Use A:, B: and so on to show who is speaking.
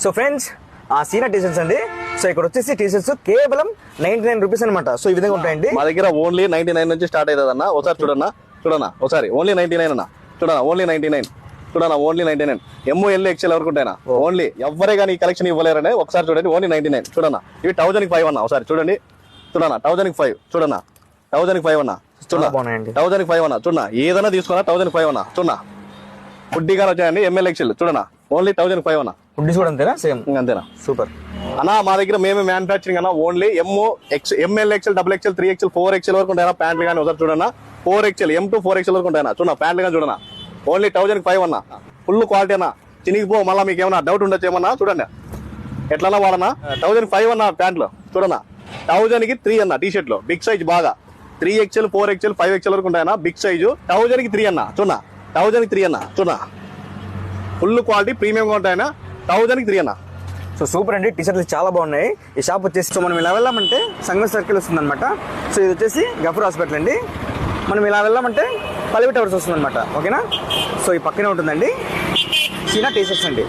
A: So friends ఆ సీనా T shirts అండి. So ఇక్కడ వచ్చేసి టీషర్ట్స్ కేవలం 99 రూపీస్ అనమాట. సో ఈ విధంగా ఉంటాయండి.
B: మా దగ్గర ఓన్లీ 99 నుంచి స్టార్ట్ అవుతుంది అన్న. ఒకసారి చూడన్నా ఒకసారి ఓన్లీ 99 అన్న. చూడన్నా ఓన్లీ 99. చూడన్నా ఓన్లీ 99. ML XL ఎవరికి ఉంటాయినా ఓన్లీ ఎవరే కానీ ఈ కలెక్షన్ ఇవ్వలేరనే ఒకసారి చూడండి. ఓన్లీ 99. చూడన్నా ఇవి 1005 అన్న. ఒకసారి చూడండి. చూడన్నా 1005. చూడన్నా 1005 అన్న. చూడన్నా 1005 అన్న. చూడన్నా ఏదైనా తీసుకున్నా 1005 అన్న. చూడన్నా ఫుడ్డీగా వచ్చాయండి. ML XL చూడన్నా ఓన్లీ 1005 అన్న.
A: ఫుడ్డీస్ కూడా అంతేనా? సేమ్
B: అంతేనా?
A: సూపర్
B: అన్న. మా దగ్గర మేమే మ్యానుఫ్యాక్చరింగ్ అన్న. Only ML XL, XXL, 3XL, 4XL వరకు ఉంటాయన్నా ప్యాంట్లు కానీ. ఒకసారి చూడన్నా 4XL, M to 4XL వరకు ఉంటాయన్నా. చూడన్నా ప్యాంట్లు కానీ చూడన్నా ఓన్లీ 1005 అన్న. ఫుల్ క్వాలిటీ అన్న. చినిగిపో మళ్ళీ మీకు ఏమన్నా డౌట్ ఉండొచ్చు ఏమన్నా చూడండి ఎట్లన్నా వాడన్నా. 1005 అన్న ప్యాంట్లు. చూడన్నా 1000కి 3 అన్న. టీ షర్ట్లు బిగ్ సైజ్ బాగా 3XL, 4XL, 5XL వరకు ఉంటాయన్నా బిగ్ సైజు. 1000కి 3 అన్న. చూడన్నా 1000కి 3 అన్న. చూడన్నా ఫుల్ క్వాలిటీ ప్రీమియంగా ఉంటాయన్నా. 1000కి 3 అన్న.
A: సో సూపర్ అండి. టీ షర్ట్లు చాలా బాగున్నాయి. ఈ షాప్ వచ్చేసి సో మనం ఇలా వెళ్ళామంటే సంగమేశ్వర సర్కిల్ వస్తుంది అనమాట. సో ఇది వచ్చేసి గఫూర్ హాస్పిటల్ అండి. మనం ఇలా వెళ్ళామంటే పల్లవి టవర్స్ వస్తుంది అనమాట. ఓకేనా? సో ఈ పక్కనే ఉంటుందండి సీనా టీ షర్ట్స్ అండి.